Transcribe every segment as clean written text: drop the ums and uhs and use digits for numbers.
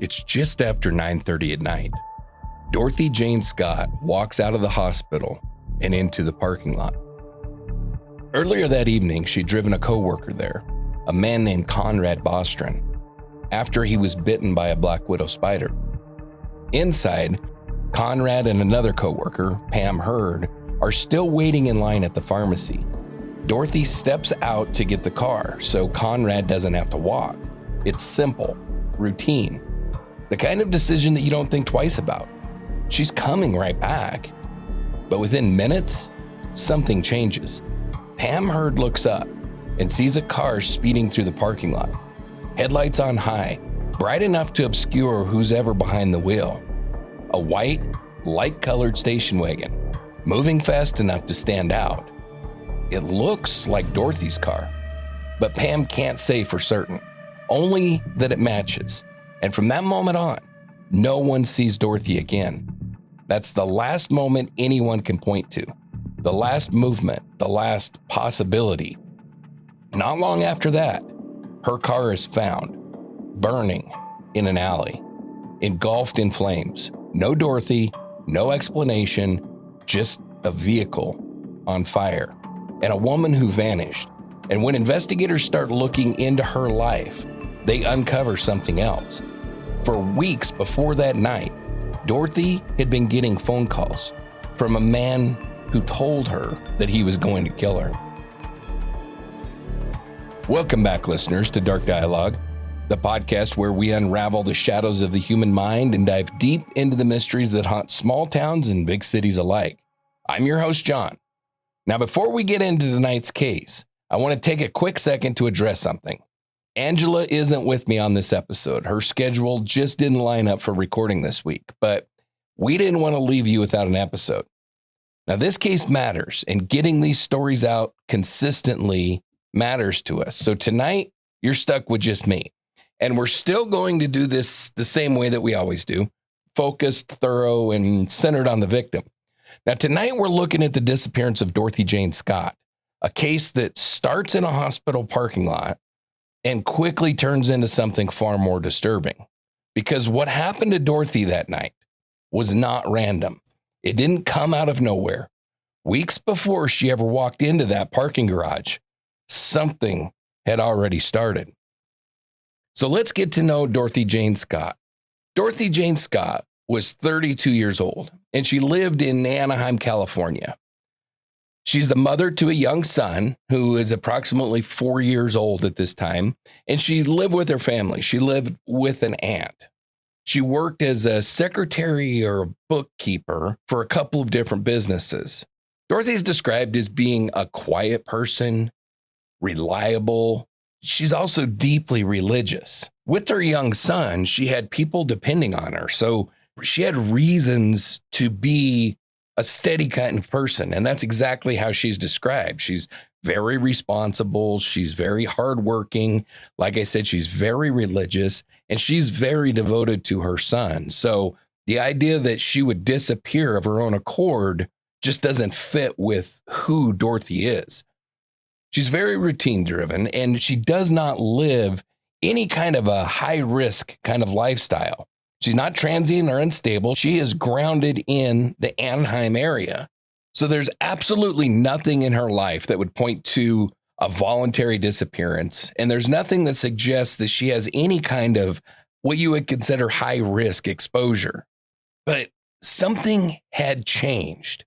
It's just after 9:30 at night. Dorothy Jane Scott walks out of the hospital and into the parking lot. Earlier that evening, she'd driven a coworker there, a man named Conrad Bostrom, after he was bitten by a black widow spider. Inside, Conrad and another coworker, Pam Hurd, are still waiting in line at the pharmacy. Dorothy steps out to get the car, so Conrad doesn't have to walk. It's simple, routine, the kind of decision that you don't think twice about. She's coming right back. But within minutes, something changes. Pam Hurd looks up and sees a car speeding through the parking lot. Headlights on high, bright enough to obscure who's ever behind the wheel. A white, light-colored station wagon, moving fast enough to stand out. It looks like Dorothy's car, but Pam can't say for certain, only that it matches. And from that moment on, no one sees Dorothy again. That's the last moment anyone can point to, the last movement, the last possibility. Not long after that, her car is found, burning in an alley, engulfed in flames. No Dorothy, no explanation, just a vehicle on fire and a woman who vanished. And when investigators start looking into her life, they uncover something else. For weeks before that night, Dorothy had been getting phone calls from a man who told her that he was going to kill her. Welcome back, listeners, to Dark Dialogue, the podcast where we unravel the shadows of the human mind and dive deep into the mysteries that haunt small towns and big cities alike. I'm your host, John. Now, before we get into tonight's case, I want to take a quick second to address something. Angela isn't with me on this episode. Her schedule just didn't line up for recording this week, but we didn't want to leave you without an episode. Now, this case matters, and getting these stories out consistently matters to us. So tonight, you're stuck with just me. And we're still going to do this the same way that we always do, focused, thorough, and centered on the victim. Now, tonight, we're looking at the disappearance of Dorothy Jane Scott, a case that starts in a hospital parking lot and quickly turns into something far more disturbing. Because what happened to Dorothy that night was not random. It didn't come out of nowhere. Weeks before she ever walked into that parking garage, something had already started. So let's get to know Dorothy Jane Scott. Dorothy Jane Scott was 32 years old, and she lived in Anaheim, California. She's the mother to a young son who is approximately 4 years old at this time, and she lived with her family. She lived with an aunt. She worked as a secretary or a bookkeeper for a couple of different businesses. Dorothy's described as being a quiet person, reliable. She's also deeply religious. With her young son, she had people depending on her, so she had reasons to be a steady kind of person, and that's exactly how she's described. She's very responsible. She's very hardworking. Like I said, she's very religious, and she's very devoted to her son. So the idea that she would disappear of her own accord just doesn't fit with who Dorothy is. She's very routine driven, and she does not live any kind of a high risk kind of lifestyle. She's not transient or unstable. She is grounded in the Anaheim area. So there's absolutely nothing in her life that would point to a voluntary disappearance. And there's nothing that suggests that she has any kind of what you would consider high risk exposure. But something had changed.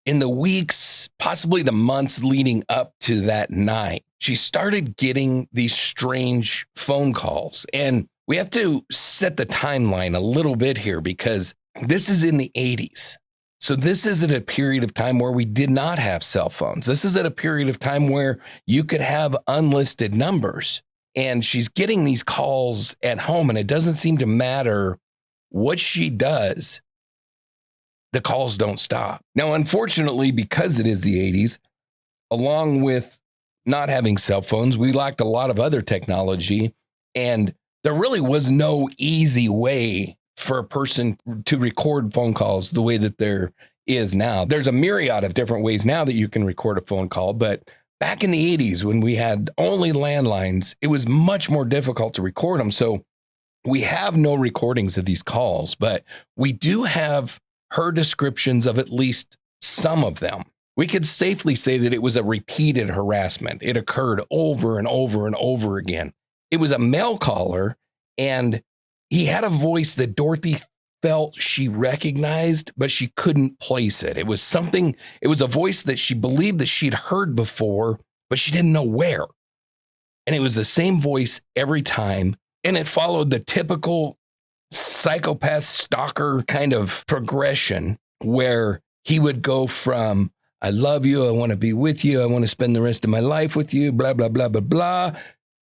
In the weeks, possibly the months leading up to that night, she started getting these strange phone calls. And we have to set the timeline a little bit here because this is in the 80s. So this is at a period of time where we did not have cell phones. This is at a period of time where you could have unlisted numbers. And she's getting these calls at home, and it doesn't seem to matter what she does. The calls don't stop. Now, unfortunately, because it is the 80s, along with not having cell phones, we lacked a lot of other technology, and there really was no easy way for a person to record phone calls the way that there is now. There's a myriad of different ways now that you can record a phone call, but back in the 80s when we had only landlines, it was much more difficult to record them. So We have no recordings of these calls, but we do have her descriptions of at least some of them. We could safely say that it was a repeated harassment. It occurred over and over and over again. It was a male caller, and he had a voice that Dorothy felt she recognized, but she couldn't place it. It was a voice that she believed that she'd heard before, but she didn't know where. And it was the same voice every time. And it followed the typical psychopath stalker kind of progression where he would go from, I love you, I want to be with you, I want to spend the rest of my life with you, blah, blah, blah, blah, blah,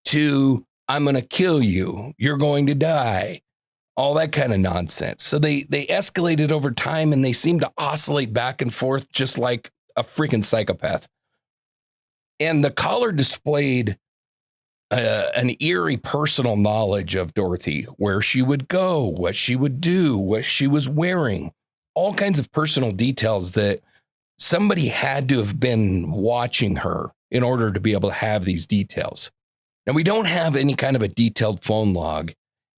to I'm going to kill you, you're going to die, all that kind of nonsense. So they escalated over time, and they seemed to oscillate back and forth just like a freaking psychopath. And the caller displayed an eerie personal knowledge of Dorothy, where she would go, what she would do, what she was wearing, all kinds of personal details that somebody had to have been watching her in order to be able to have these details. Now, we don't have any kind of a detailed phone log,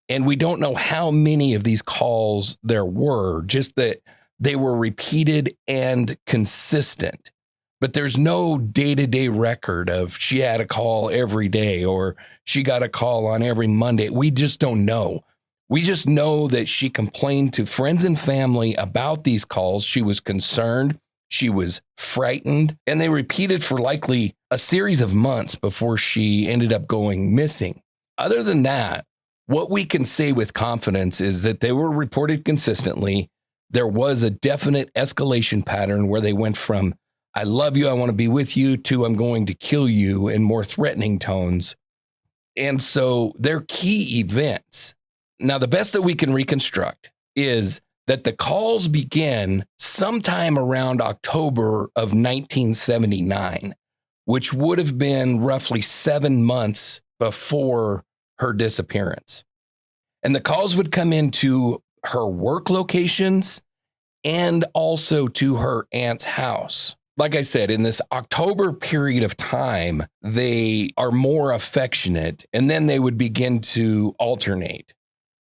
and we don't know how many of these calls there were, just that they were repeated and consistent. But there's no day-to-day record of she had a call every day or she got a call on every Monday. We just don't know. We just know that she complained to friends and family about these calls. She was concerned. She was frightened. And they repeated for likely a series of months before she ended up going missing. Other than that, what we can say with confidence is that they were reported consistently. There was a definite escalation pattern where they went from I love you, I want to be with you, to I'm going to kill you in more threatening tones. And so they're key events. Now, the best that we can reconstruct is that the calls begin sometime around October of 1979, which would have been roughly 7 months before her disappearance. And the calls would come into her work locations and also to her aunt's house. Like I said, in this October period of time, they are more affectionate, and then they would begin to alternate.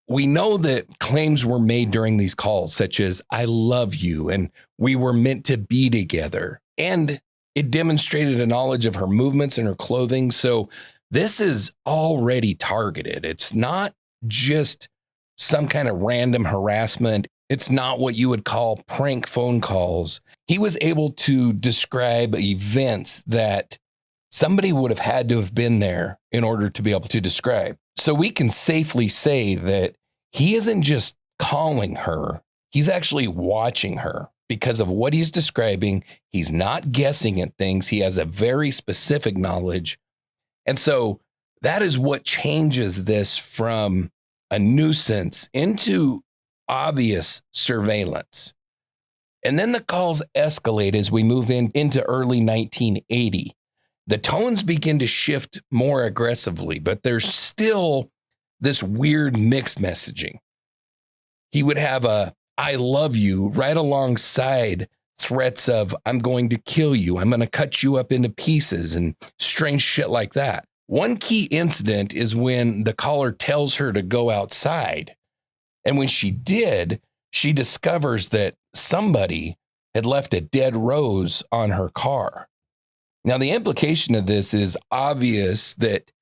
We know that claims were made during these calls, such as, I love you, and we were meant to be together. And it demonstrated a knowledge of her movements and her clothing. So this is already targeted. It's not just some kind of random harassment. It's not what you would call prank phone calls. He was able to describe events that somebody would have had to have been there in order to be able to describe. So we can safely say that he isn't just calling her, he's actually watching her because of what he's describing. He's not guessing at things. He has a very specific knowledge. And so that is what changes this from a nuisance into obvious surveillance. And then the calls escalate as we move into early 1980. The tones begin to shift more aggressively, but there's still this weird mixed messaging. He would have a I love you right alongside threats of I'm going to kill you, I'm going to cut you up into pieces, and strange shit like that. One key incident is when the caller tells her to go outside. And when she did, she discovers that somebody had left a dead rose on her car. Now, the implication of this is obvious that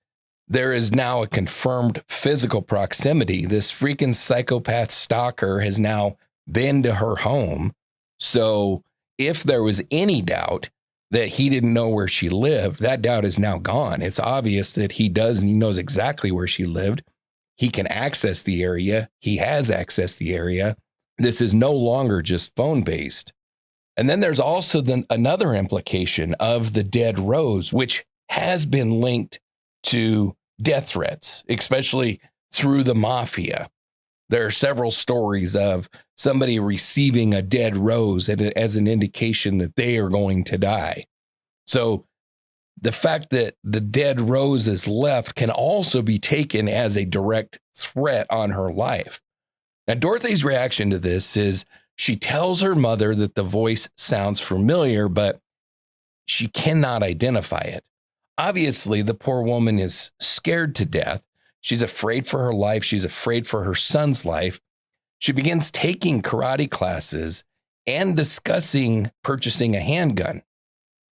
there is now a confirmed physical proximity. This freaking psychopath stalker has now been to her home. So if there was any doubt that he didn't know where she lived, that doubt is now gone. It's obvious that he does, and he knows exactly where she lived. He can access the area. He has accessed the area. This is no longer just phone-based. And then there's also another implication of the dead rose, which has been linked to death threats, especially through the mafia. There are several stories of somebody receiving a dead rose as an indication that they are going to die. So the fact that the dead rose is left can also be taken as a direct threat on her life. Now, Dorothy's reaction to this is she tells her mother that the voice sounds familiar, but she cannot identify it. Obviously, the poor woman is scared to death. She's afraid for her life. She's afraid for her son's life. She begins taking karate classes and discussing purchasing a handgun.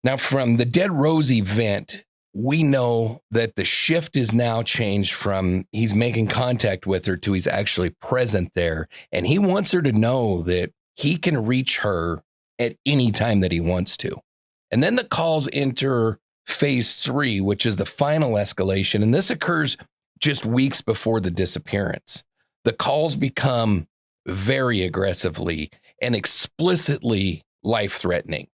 Now, from the Dead Rose event, we know that the shift is now changed from he's making contact with her to he's actually present there. And he wants her to know that he can reach her at any time that he wants to. And then the calls enter phase 3, which is the final escalation. And this occurs just weeks before the disappearance. The calls become very aggressively and explicitly life-threatening.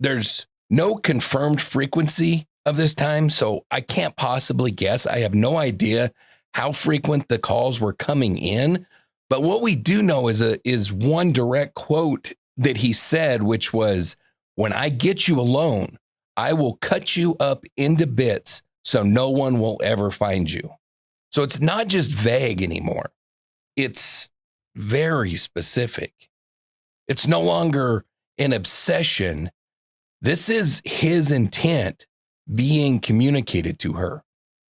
There's no confirmed frequency of this time, so I can't possibly guess. I have no idea how frequent the calls were coming in. But what we do know is one direct quote that he said, which was, "When I get you alone, I will cut you up into bits so no one will ever find you." So it's not just vague anymore. It's very specific. It's no longer an obsession. This is his intent being communicated to her.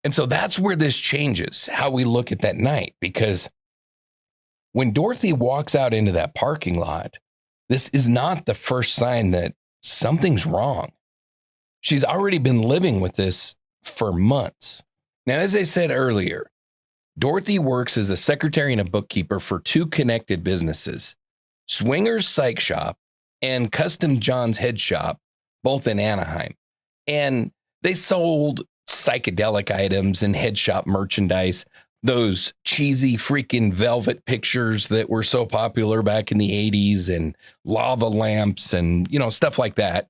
And so that's where this changes how we look at that night, because when Dorothy walks out into that parking lot, this is not the first sign that something's wrong. She's already been living with this for months. Now, as I said earlier, Dorothy works as a secretary and a bookkeeper for 2 connected businesses, Swinger's Psych Shop and Custom John's Head Shop, both in Anaheim. And they sold psychedelic items and head shop merchandise, those cheesy freaking velvet pictures that were so popular back in the 80s and lava lamps and, stuff like that.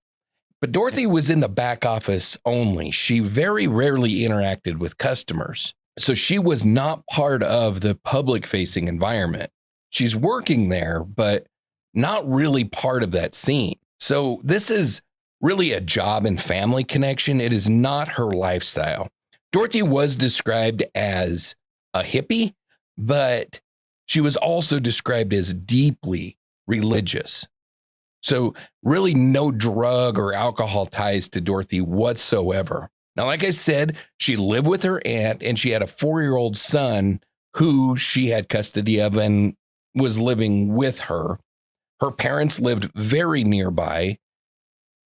But Dorothy was in the back office only. She very rarely interacted with customers. So she was not part of the public-facing environment. She's working there, but not really part of that scene. So this is really a job and family connection. It is not her lifestyle. Dorothy was described as a hippie, but she was also described as deeply religious. So really no drug or alcohol ties to Dorothy whatsoever. Now, like I said, she lived with her aunt and she had a 4-year-old son who she had custody of and was living with her. Her parents lived very nearby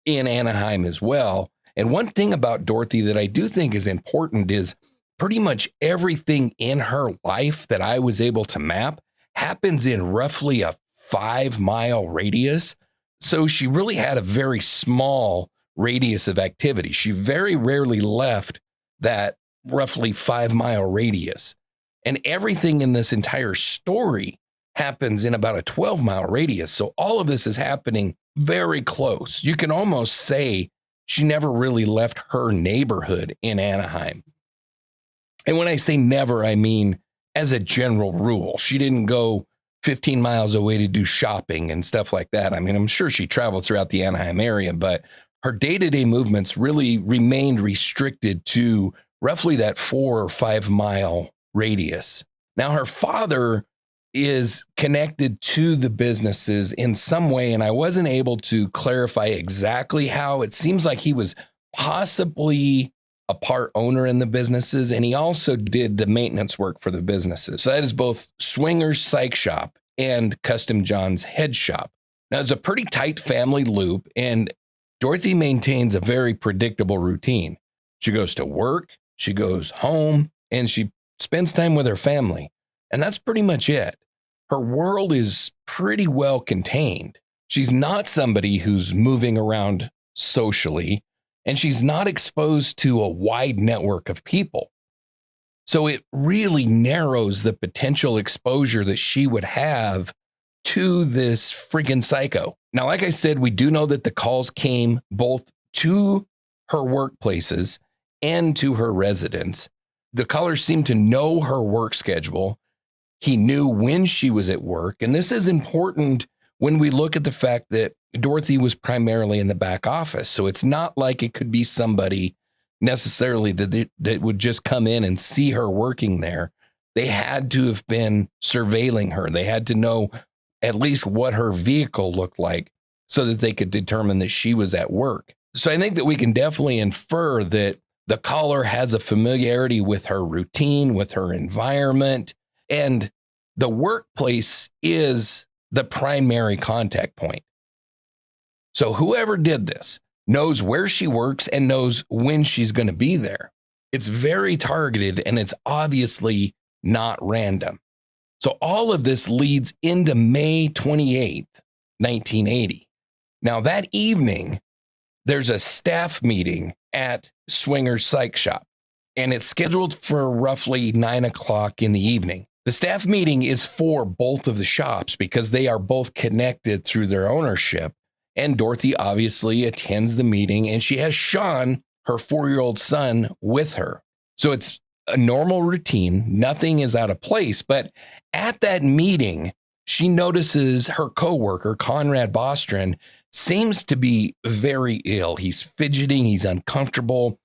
in Anaheim as well. And one thing about Dorothy that I do think is important is pretty much everything in her life that I was able to map happens in roughly a 5-mile radius. So she really had a very small radius of activity. She very rarely left that roughly 5-mile radius. And everything in this entire story happens in about a 12-mile radius. So all of this is happening very close. You can almost say she never really left her neighborhood in Anaheim. And when I say never, I mean as a general rule. She didn't go 15 miles away to do shopping and stuff like that. I mean, I'm sure she traveled throughout the Anaheim area, but her day-to-day movements really remained restricted to roughly that 4 or 5 mile radius. Now, her father is connected to the businesses in some way, and I wasn't able to clarify exactly how. It seems like he was possibly a part owner in the businesses, and he also did the maintenance work for the businesses. So that is both Swinger's Psych Shop and Custom John's Head Shop. Now, it's a pretty tight family loop, and Dorothy maintains a very predictable routine. She goes to work, she goes home, and she spends time with her family. And that's pretty much it. Her world is pretty well contained. She's not somebody who's moving around socially, and she's not exposed to a wide network of people. So it really narrows the potential exposure that she would have to this friggin' psycho. Now, like I said, we do know that the calls came both to her workplaces and to her residence. The caller seemed to know her work schedule. He knew when she was at work. And this is important when we look at the fact that Dorothy was primarily in the back office. So it's not like it could be somebody necessarily that would just come in and see her working there. They had to have been surveilling her. They had to know at least what her vehicle looked like so that they could determine that she was at work. So I think that we can definitely infer that The caller has a familiarity with her routine, with her environment, and the workplace is the primary contact point. So whoever did this knows where she works and knows when she's going to be there. It's very targeted and it's obviously not random. So all of this leads into May 28th, 1980. Now that evening, there's a staff meeting at Swinger's Psych Shop, and it's scheduled for roughly 9 o'clock in the evening. The staff meeting is for both of the shops because they are both connected through their ownership. And Dorothy obviously attends the meeting, and she has Sean, her 4-year-old son, with her. So it's a normal routine. Nothing is out of place. But at that meeting, she notices her coworker, Conrad Bostrom, seems to be very ill. He's fidgeting. He's uncomfortable.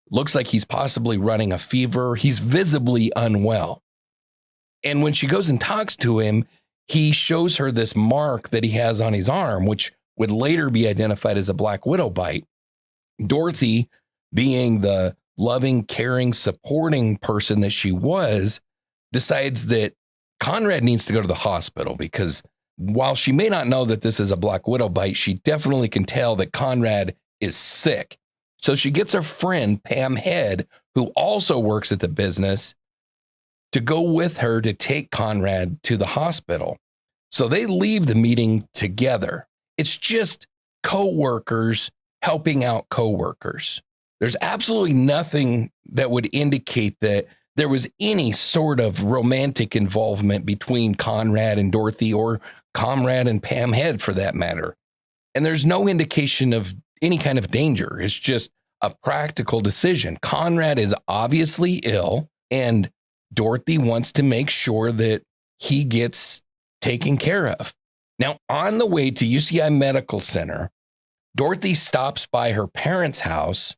Looks like he's possibly running a fever. He's visibly unwell. And when she goes and talks to him, he shows her this mark that he has on his arm, which would later be identified as a black widow bite. Dorothy, being the loving, caring, supporting person that she was, decides that Conrad needs to go to the hospital because while she may not know that this is a black widow bite, she definitely can tell that Conrad is sick. So she gets her friend, Pam Head, who also works at the business, to go with her to take Conrad to the hospital. So they leave the meeting together. It's just coworkers helping out coworkers. There's absolutely nothing that would indicate that there was any sort of romantic involvement between Conrad and Dorothy or Conrad and Pam Head for that matter. And there's no indication of any kind of danger. It's just a practical decision. Conrad is obviously ill and Dorothy wants to make sure that he gets taken care of. Now, on the way to UCI Medical Center, Dorothy stops by her parents' house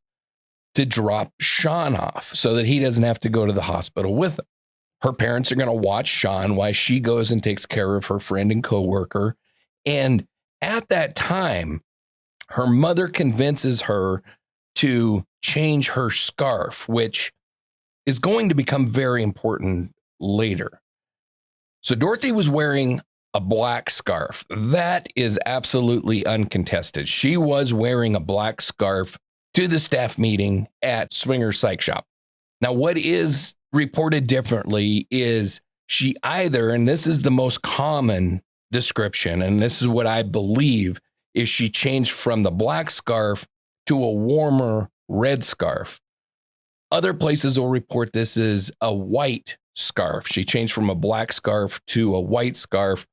to drop Sean off so that he doesn't have to go to the hospital with her. Her parents are going to watch Sean while she goes and takes care of her friend and coworker. And at that time, her mother convinces her to change her scarf, which is going to become very important later. So Dorothy was wearing a black scarf. That is absolutely uncontested. She was wearing a black scarf to the staff meeting at Swinger's Psych Shop. Now, what is reported differently is she either, and this is the most common description, and this is what I believe, is she changed from the black scarf to a warmer red scarf. Other places will report this as a white scarf. She changed from a black scarf to a white scarf.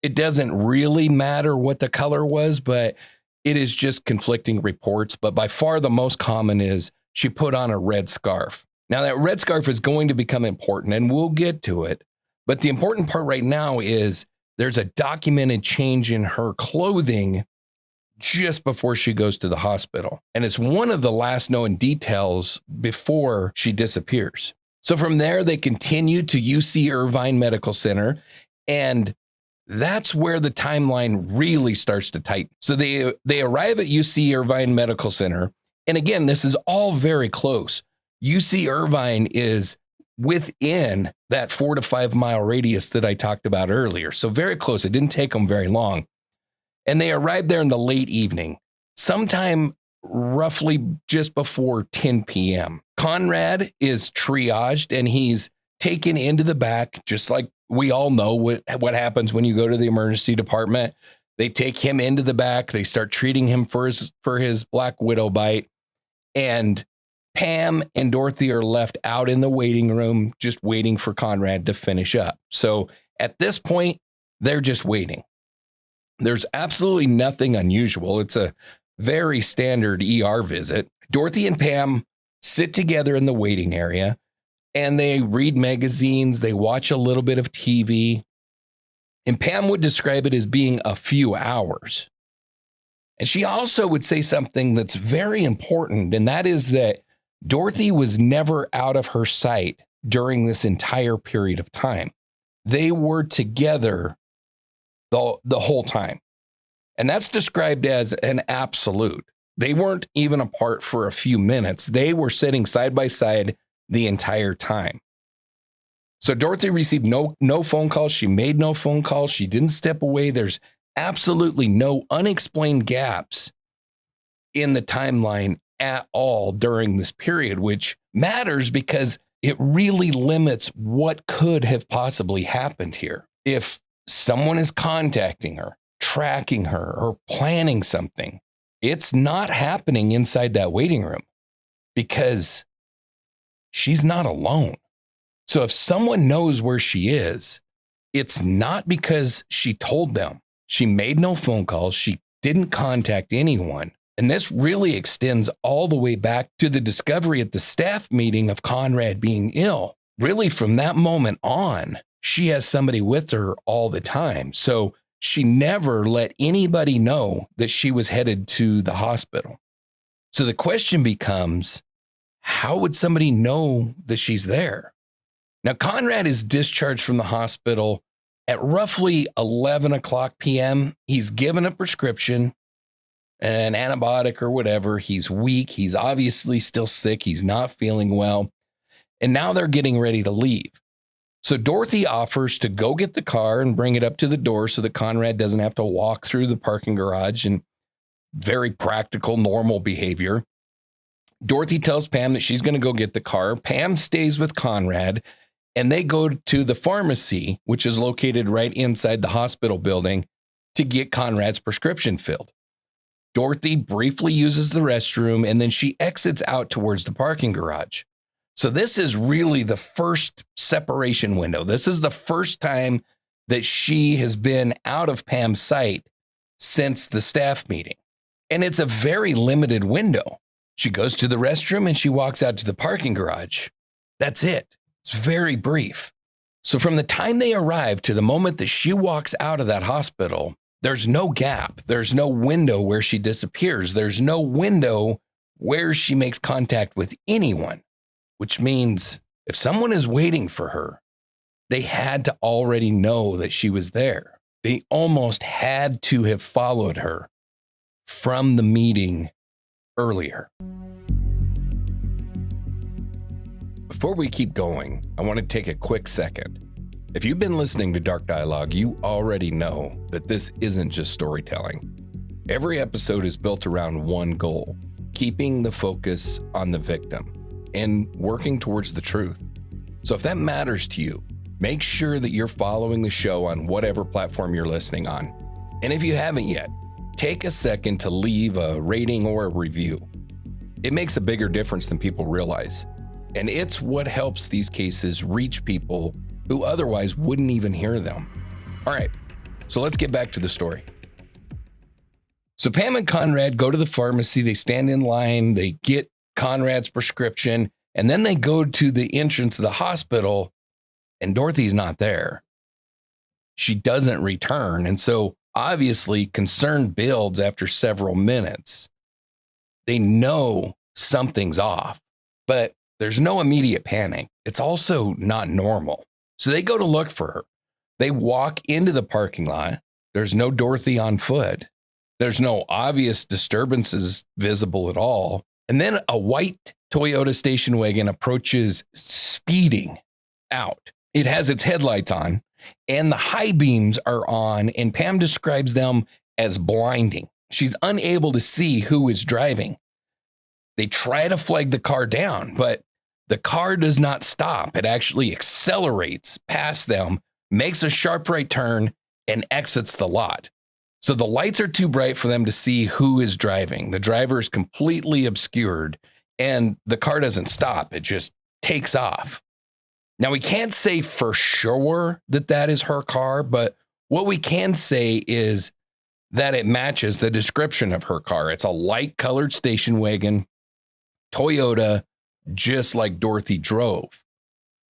It doesn't really matter what the color was, but it is just conflicting reports. But by far the most common is she put on a red scarf. Now that red scarf is going to become important and we'll get to it. But the important part right now is there's a documented change in her clothing just before she goes to the hospital. And it's one of the last known details before she disappears. So from there, they continue to UC Irvine Medical Center, and that's where the timeline really starts to tighten. So they arrive at UC Irvine Medical Center. And again, this is all very close. UC Irvine is within that 4 to 5 mile radius that I talked about earlier. So very close. It didn't take them very long. And they arrived there in the late evening, sometime roughly just before 10 p.m. Conrad is triaged and he's taken into the back, just like we all know what happens when you go to the emergency department. They take him into the back. They start treating him for his black widow bite. And Pam and Dorothy are left out in the waiting room, just waiting for Conrad to finish up. So at this point, they're just waiting. There's absolutely nothing unusual. It's a very standard ER visit. Dorothy and Pam sit together in the waiting area and they read magazines. They watch a little bit of TV. And Pam would describe it as being a few hours. And she also would say something that's very important, and that is that Dorothy was never out of her sight during this entire period of time. They were together the whole time. And that's described as an absolute. They weren't even apart for a few minutes. They were sitting side by side the entire time. So Dorothy received no phone calls. She made no phone calls. She didn't step away. There's absolutely no unexplained gaps in the timeline at all during this period, which matters because it really limits what could have possibly happened here. If someone is contacting her, tracking her, or planning something, it's not happening inside that waiting room because she's not alone. So if someone knows where she is, it's not because she told them. She made no phone calls. She didn't contact anyone. And this really extends all the way back to the discovery at the staff meeting of Conrad being ill. Really, from that moment on, she has somebody with her all the time. So she never let anybody know that she was headed to the hospital. So the question becomes, how would somebody know that she's there? Now, Conrad is discharged from the hospital at roughly 11 o'clock p.m. He's given a prescription, an antibiotic or whatever. He's weak. He's obviously still sick. He's not feeling well. And now they're getting ready to leave. So Dorothy offers to go get the car and bring it up to the door so that Conrad doesn't have to walk through the parking garage, and very practical, normal behavior. Dorothy tells Pam that she's going to go get the car. Pam stays with Conrad, and they go to the pharmacy, which is located right inside the hospital building, to get Conrad's prescription filled. Dorothy briefly uses the restroom, and then she exits out towards the parking garage. So this is really the first separation window. This is the first time that she has been out of Pam's sight since the staff meeting. And it's a very limited window. She goes to the restroom and she walks out to the parking garage. That's it. It's very brief. So from the time they arrive to the moment that she walks out of that hospital, there's no gap. There's no window where she disappears. There's no window where she makes contact with anyone, which means if someone is waiting for her, they had to already know that she was there. They almost had to have followed her from the meeting earlier. Before we keep going, I want to take a quick second. If you've been listening to Dark Dialogue, you already know that this isn't just storytelling. Every episode is built around one goal: keeping the focus on the victim and working towards the truth. So if that matters to you, make sure that you're following the show on whatever platform you're listening on. And if you haven't yet, take a second to leave a rating or a review. It makes a bigger difference than people realize. And it's what helps these cases reach people who otherwise wouldn't even hear them. All right, so let's get back to the story. So Pam and Conrad go to the pharmacy. They stand in line. They get Conrad's prescription, and then they go to the entrance of the hospital, and Dorothy's not there. She doesn't return. And so obviously concern builds after several minutes. They know something's off, but there's no immediate panic. It's also not normal. So they go to look for her. They walk into the parking lot. There's no Dorothy on foot. There's no obvious disturbances visible at all. And then a white Toyota station wagon approaches speeding out. It has its headlights on and the high beams are on, and Pam describes them as blinding. She's unable to see who is driving. They try to flag the car down, but the car does not stop. It actually accelerates past them, makes a sharp right turn, and exits the lot. So the lights are too bright for them to see who is driving. The driver is completely obscured, and the car doesn't stop. It just takes off. Now, we can't say for sure that that is her car, but what we can say is that it matches the description of her car. It's a light-colored station wagon, Toyota, just like Dorothy drove.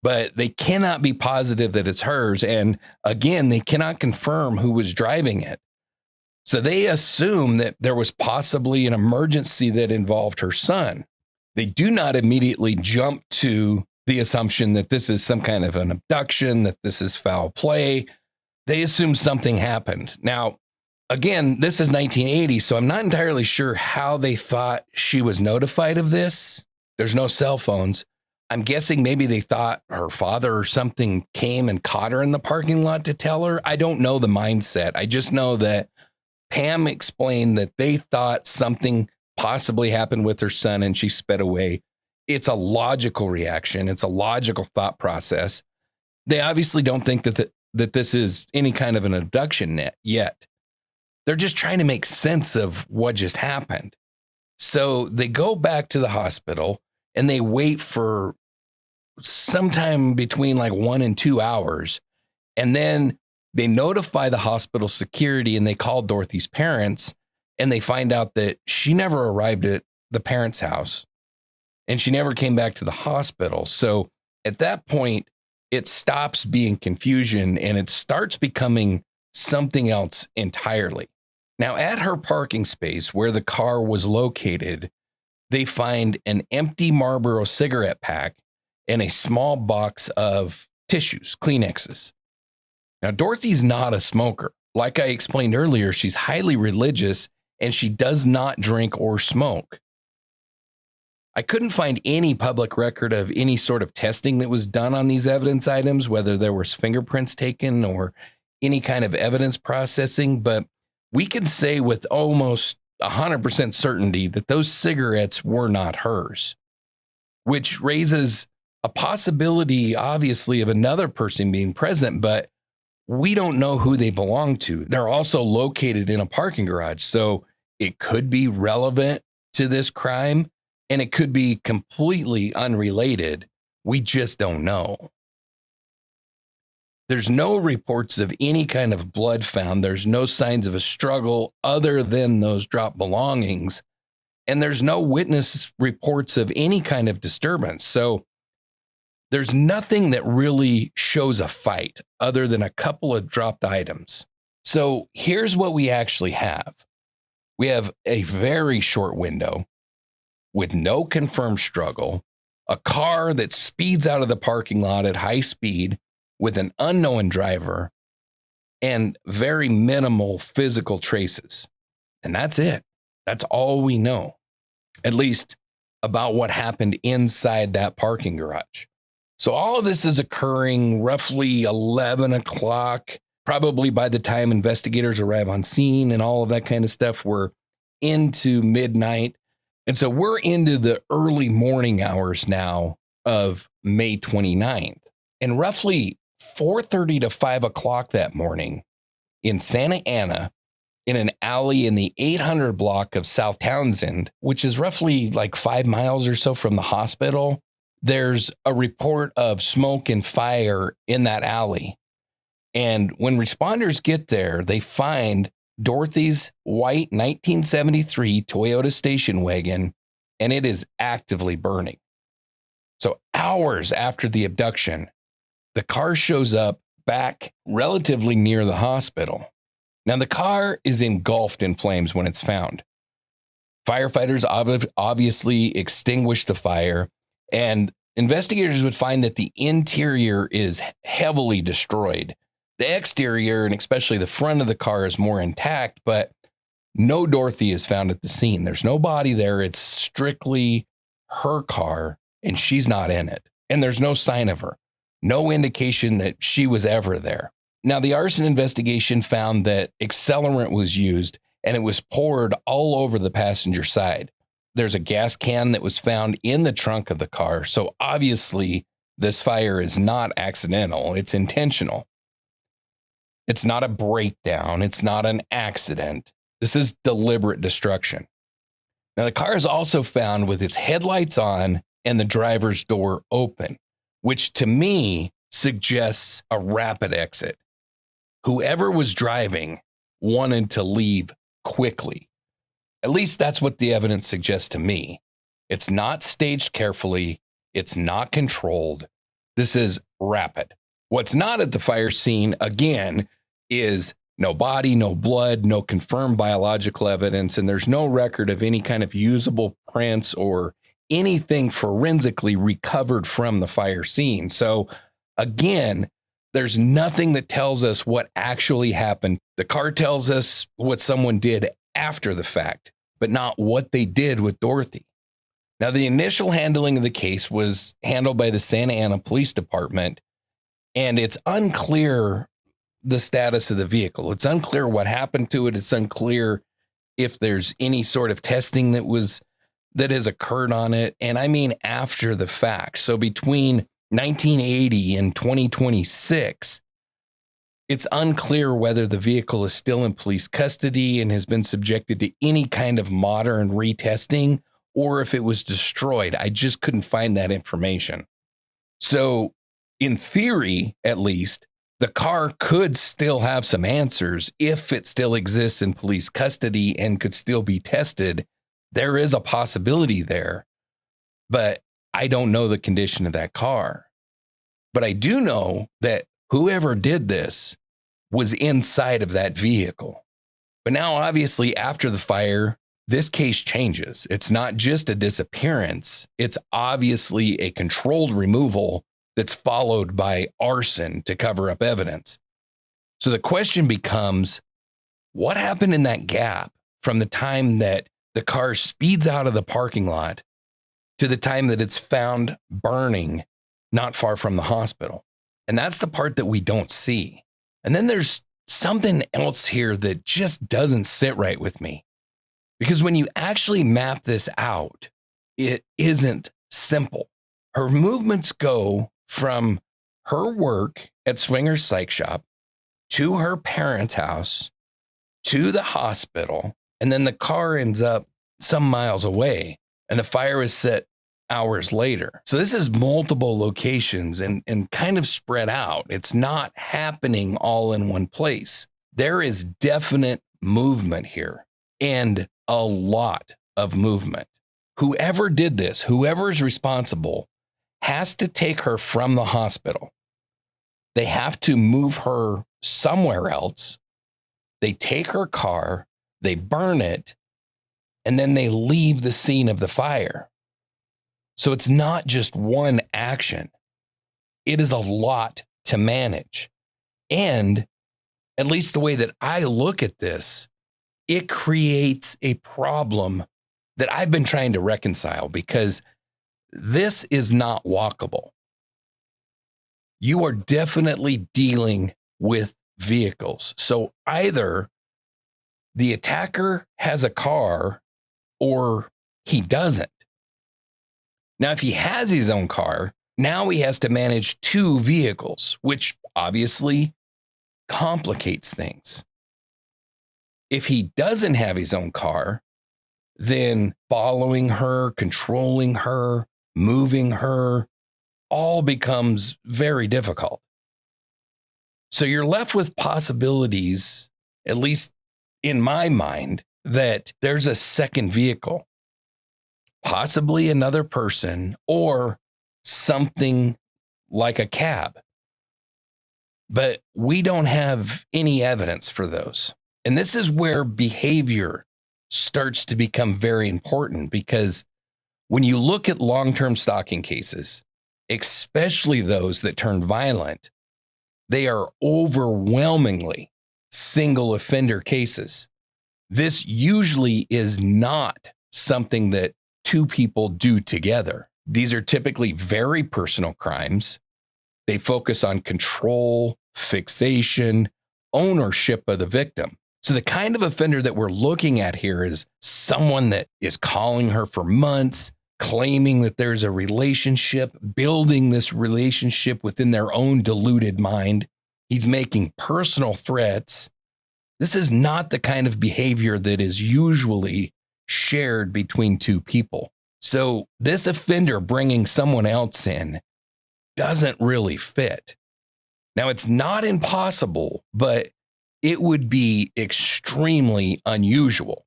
But they cannot be positive that it's hers. And again, they cannot confirm who was driving it. So they assume that there was possibly an emergency that involved her son. They do not immediately jump to the assumption that this is some kind of an abduction, that this is foul play. They assume something happened. Now, Again, this is 1980, so I'm not entirely sure how they thought she was notified of this. There's no cell phones. I'm guessing maybe they thought her father or something came and caught her in the parking lot to tell her. I don't know the mindset. I just know that Pam explained that they thought something possibly happened with her son and she sped away. It's a logical reaction. It's a logical thought process. They obviously don't think that this is any kind of an abduction yet. They're just trying to make sense of what just happened. So they go back to the hospital and they wait for sometime between like 1 and 2 hours. And then they notify the hospital security and they call Dorothy's parents and they find out that she never arrived at the parents' house and she never came back to the hospital. So at that point, it stops being confusion and it starts becoming something else entirely. Now, at her parking space where the car was located, they find an empty Marlboro cigarette pack and a small box of tissues, Kleenexes. Now, Dorothy's not a smoker. Like I explained earlier, she's highly religious and she does not drink or smoke. I couldn't find any public record of any sort of testing that was done on these evidence items, whether there was fingerprints taken or any kind of evidence processing, but we can say with almost 100% certainty that those cigarettes were not hers, which raises a possibility, obviously, of another person being present, but we don't know who they belong to. They're also located in a parking garage, so it could be relevant to this crime, and it could be completely unrelated. We just don't know. There's no reports of any kind of blood found. There's no signs of a struggle other than those dropped belongings. And there's no witness reports of any kind of disturbance. So there's nothing that really shows a fight other than a couple of dropped items. So here's what we actually have. We have a very short window with no confirmed struggle, a car that speeds out of the parking lot at high speed with an unknown driver, and very minimal physical traces. And that's it. That's all we know, at least about what happened inside that parking garage. So all of this is occurring roughly 11 o'clock, probably by the time investigators arrive on scene and all of that kind of stuff, we're into midnight. And so we're into the early morning hours now of May 29th. And roughly 4:30 to 5 o'clock that morning in Santa Ana, in an alley in the 800 block of South Townsend, which is roughly like 5 miles or so from the hospital, there's a report of smoke and fire in that alley. And when responders get there, they find Dorothy's white 1973 Toyota station wagon, and it is actively burning. So hours after the abduction, the car shows up back relatively near the hospital. Now, the car is engulfed in flames when it's found. Firefighters obviously extinguish the fire, and investigators would find that the interior is heavily destroyed. The exterior, and especially the front of the car, is more intact, but no Dorothy is found at the scene. There's no body there. It's strictly her car, and she's not in it. And there's no sign of her. No indication that she was ever there. Now, the arson investigation found that accelerant was used and it was poured all over the passenger side. There's a gas can that was found in the trunk of the car. So obviously, this fire is not accidental. It's intentional. It's not a breakdown. It's not an accident. This is deliberate destruction. Now, the car is also found with its headlights on and the driver's door open, which to me suggests a rapid exit. Whoever was driving wanted to leave quickly. At least that's what the evidence suggests to me. It's not staged carefully. It's not controlled. This is rapid. What's not at the fire scene, again, is no body, no blood, no confirmed biological evidence, and there's no record of any kind of usable prints or anything forensically recovered from the fire scene. So again, There's nothing that tells us what actually happened. The car tells us what someone did after the fact, but not what they did with Dorothy. Now, the initial handling of the case was handled by the Santa Ana Police Department, and it's unclear the status of the vehicle. It's unclear what happened to it. It's unclear if there's any sort of testing that has occurred on it. And I mean after the fact. So between 1980 and 2026, it's unclear whether the vehicle is still in police custody and has been subjected to any kind of modern retesting, or if it was destroyed. I just couldn't find that information. So in theory, at least, the car could still have some answers if it still exists in police custody and could still be tested. There is a possibility there, but I don't know the condition of that car. But I do know that whoever did this was inside of that vehicle. But now, obviously, after the fire, this case changes. It's not just a disappearance. It's obviously a controlled removal that's followed by arson to cover up evidence. So the question becomes, what happened in that gap from the time that the car speeds out of the parking lot to the time that it's found burning not far from the hospital? And that's the part that we don't see. And then there's something else here that just doesn't sit right with me. Because when you actually map this out, it isn't simple. Her movements go from her work at Swinger's Psych Shop to her parents' house to the hospital, and then the car ends up some miles away, and the fire is set hours later. So this is multiple locations and kind of spread out. It's not happening all in one place. There is definite movement here, and a lot of movement. Whoever did this, whoever is responsible, has to take her from the hospital. They have to move her somewhere else. They take her car, they burn it, and then they leave the scene of the fire. So it's not just one action. It is a lot to manage. And at least the way that I look at this, it creates a problem that I've been trying to reconcile, because this is not walkable. You are definitely dealing with vehicles. So either the attacker has a car or he doesn't. Now, if he has his own car, now he has to manage two vehicles, which obviously complicates things. If he doesn't have his own car, then following her, controlling her, moving her, all becomes very difficult. So you're left with possibilities, at least in my mind, that there's a second vehicle, possibly another person, or something like a cab. But we don't have any evidence for those. And this is where behavior starts to become very important, because when you look at long-term stalking cases, especially those that turn violent, they are overwhelmingly single offender cases. This usually is not something that two people do together. These are typically very personal crimes. They focus on control, fixation, ownership of the victim. So the kind of offender that we're looking at here is someone that is calling her for months, claiming that there's a relationship, building this relationship within their own deluded mind. He's making personal threats. This is not the kind of behavior that is usually shared between two people. So this offender bringing someone else in doesn't really fit. Now, it's not impossible, but it would be extremely unusual.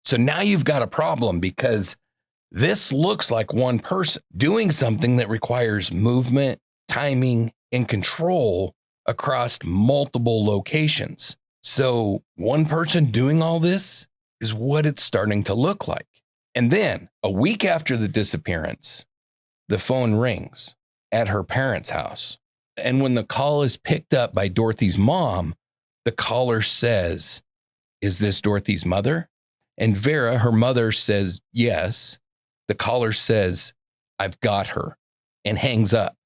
So now you've got a problem, because this looks like one person doing something that requires movement, timing, and control across multiple locations. So one person doing all this is what it's starting to look like. And then a week after the disappearance, the phone rings at her parents' house. And when the call is picked up by Dorothy's mom, the caller says, "Is this Dorothy's mother?" And Vera, her mother, says, "Yes." The caller says, "I've got her," and hangs up.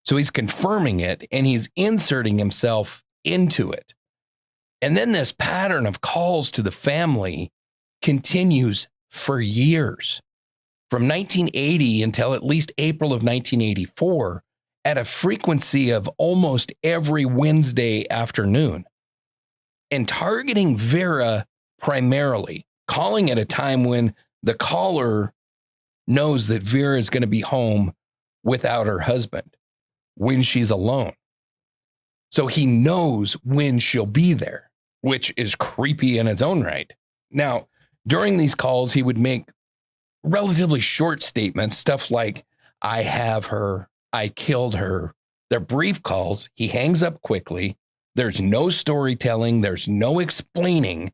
So he's confirming it and he's inserting himself into it. And then this pattern of calls to the family continues for years, from 1980 until at least April of 1984, at a frequency of almost every Wednesday afternoon. And targeting Vera primarily, calling at a time when the caller knows that Vera is going to be home without her husband, when she's alone. So he knows when she'll be there, which is creepy in its own right. Now, during these calls, he would make relatively short statements, stuff like, "I have her, I killed her." They're brief calls. He hangs up quickly. There's no storytelling. There's no explaining.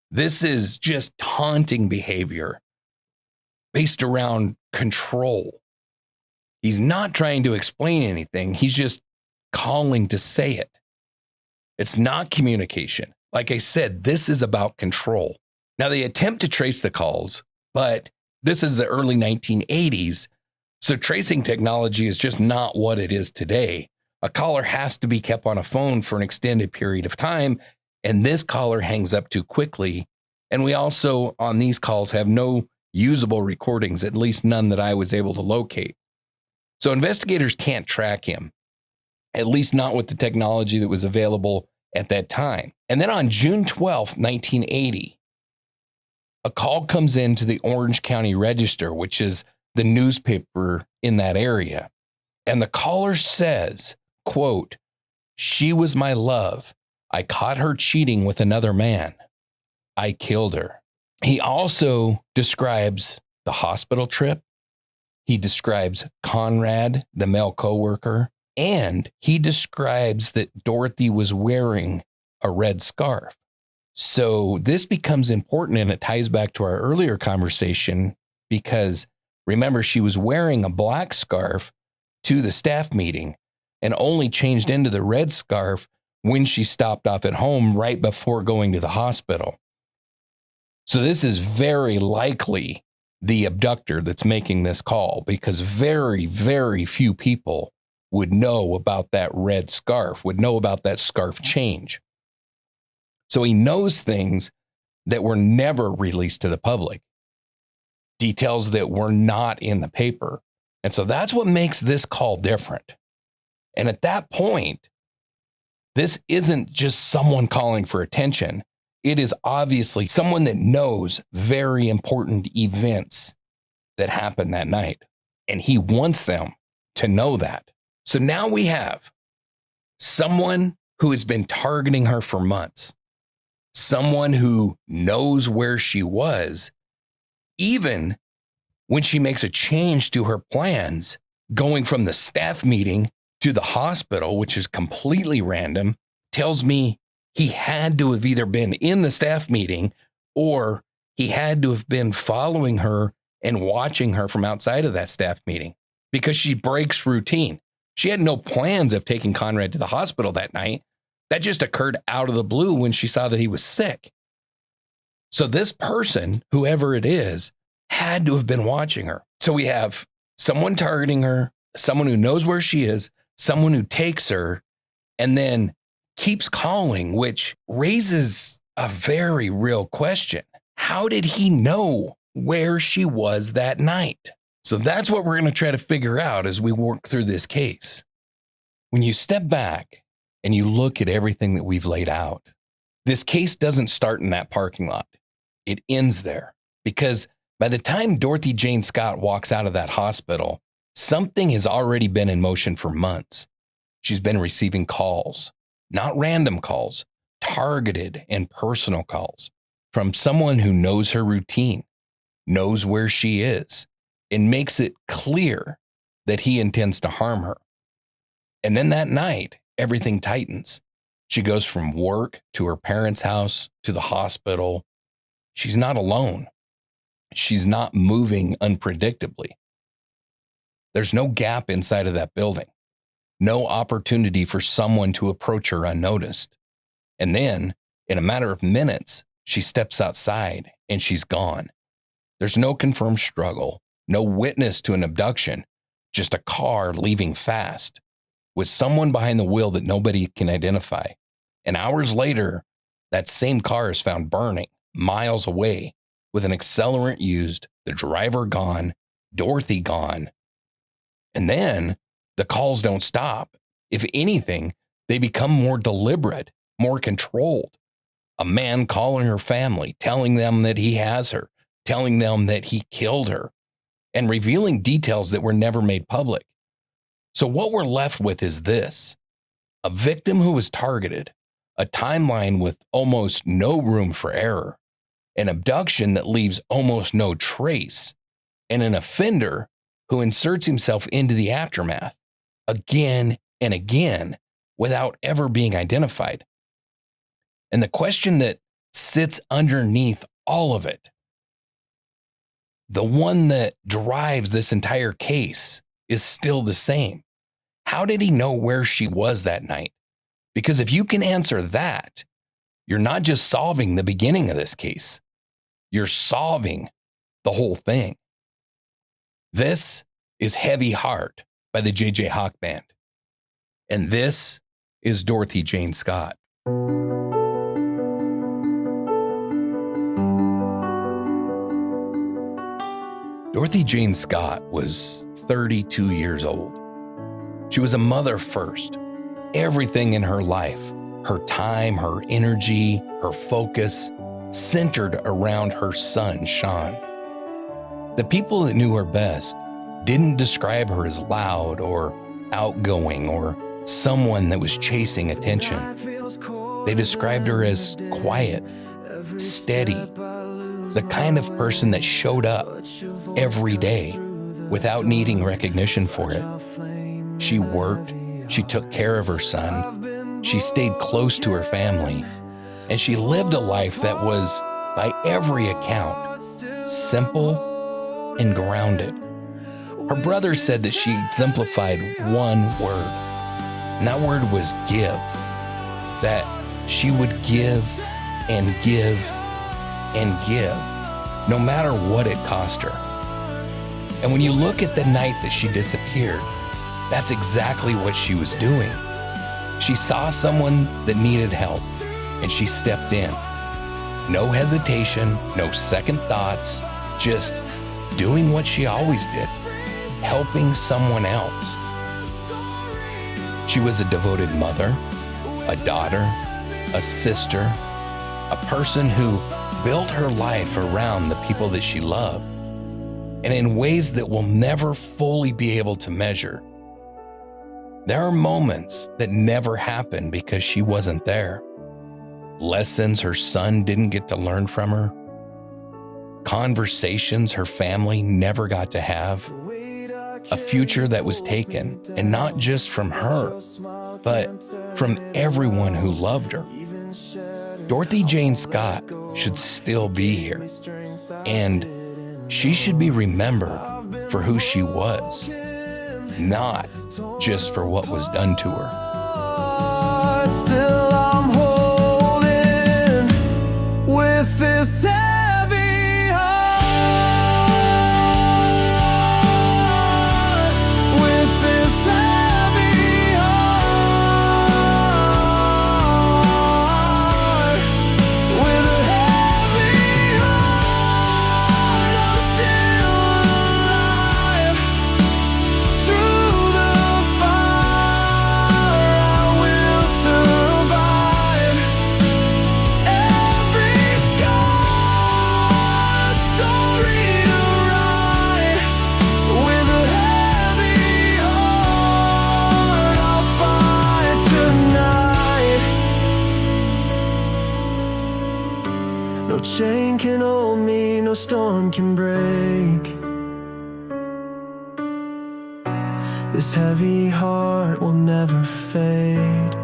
This is just taunting behavior based around control. He's not trying to explain anything. He's just calling to say it. It's not communication. Like I said, this is about control. Now, they attempt to trace the calls, but this is the early 1980s. So tracing technology is just not what it is today. A caller has to be kept on a phone for an extended period of time, and this caller hangs up too quickly. And we also, on these calls, have no usable recordings, at least none that I was able to locate. So investigators can't track him, at least not with the technology that was available at that time. And then on June 12th, 1980, a call comes into the Orange County Register, which is the newspaper in that area. And the caller says, quote, "She was my love. I caught her cheating with another man. I killed her." He also describes the hospital trip. He describes Conrad, the male coworker, and he describes that Dorothy was wearing a red scarf. So this becomes important, and it ties back to our earlier conversation because remember, she was wearing a black scarf to the staff meeting and only changed into the red scarf when she stopped off at home right before going to the hospital. So this is very likely the abductor that's making this call, because very, very few people would know about that red scarf, would know about that scarf change. So he knows things that were never released to the public, details that were not in the paper. And so that's what makes this call different. And at that point, this isn't just someone calling for attention. It is obviously someone that knows very important events that happened that night. And he wants them to know that. So now we have someone who has been targeting her for months, someone who knows where she was, even when she makes a change to her plans, going from the staff meeting to the hospital, which is completely random, tells me he had to have either been in the staff meeting or he had to have been following her and watching her from outside of that staff meeting, because she breaks routine. She had no plans of taking Conrad to the hospital that night. That just occurred out of the blue when she saw that he was sick. So this person, whoever it is, had to have been watching her. So we have someone targeting her, someone who knows where she is, someone who takes her, and then keeps calling, which raises a very real question. How did he know where she was that night? So that's what we're going to try to figure out as we work through this case. When you step back and you look at everything that we've laid out, this case doesn't start in that parking lot. It ends there, because by the time Dorothy Jane Scott walks out of that hospital, something has already been in motion for months. She's been receiving calls, not random calls, targeted and personal calls from someone who knows her routine, knows where she is, and makes it clear that he intends to harm her. And then that night, everything tightens. She goes from work to her parents' house to the hospital. She's not alone. She's not moving unpredictably. There's no gap inside of that building. no opportunity for someone to approach her unnoticed. And then, in a matter of minutes, she steps outside and she's gone. There's no confirmed struggle, no witness to an abduction, just a car leaving fast with someone behind the wheel that nobody can identify. And hours later, that same car is found burning miles away with an accelerant used, the driver gone, Dorothy gone. And then the calls don't stop. If anything, they become more deliberate, more controlled. A man calling her family, telling them that he has her, telling them that he killed her, and revealing details that were never made public. So what we're left with is this: a victim who was targeted, a timeline with almost no room for error, an abduction that leaves almost no trace, and an offender who inserts himself into the aftermath again and again without ever being identified. And the question that sits underneath all of it, the one that drives this entire case, is still the same. How did he know where she was that night? Because if you can answer that, you're not just solving the beginning of this case, you're solving the whole thing. This is Heavy Heart by the J.J. Hawk Band. And this is Dorothy Jane Scott. Dorothy Jane Scott was 32 years old. She was a mother first. Everything in her life, her time, her energy, her focus, centered around her son, Sean. The people that knew her best didn't describe her as loud or outgoing or someone that was chasing attention. They described her as quiet, steady, the kind of person that showed up every day without needing recognition for it. She worked, she took care of her son, she stayed close to her family, and she lived a life that was, by every account, simple and grounded. Her brother said that she exemplified one word, and that word was give. That she would give and give and give, no matter what it cost her. And when you look at the night that she disappeared, that's exactly what she was doing. She saw someone that needed help, and she stepped in. No hesitation, no second thoughts, just doing what she always did, helping someone else. She was a devoted mother, a daughter, a sister, a person who built her life around the people that she loved, and in ways that we'll never fully be able to measure. There are moments that never happened because she wasn't there. Lessons her son didn't get to learn from her. Conversations her family never got to have. A future that was taken, and not just from her, but from everyone who loved her. Dorothy Jane Scott should still be here, and she should be remembered for who she was, not just for what was done to her. Still I'm holding with this heavy heart, with this heavy heart, with a heavy heart, I'm still alive. Through the fire, I will survive. Every scar, a story to write. With a heavy heart, I'll fight tonight. No chain can hold me, no storm can break. This heavy heart will never fade.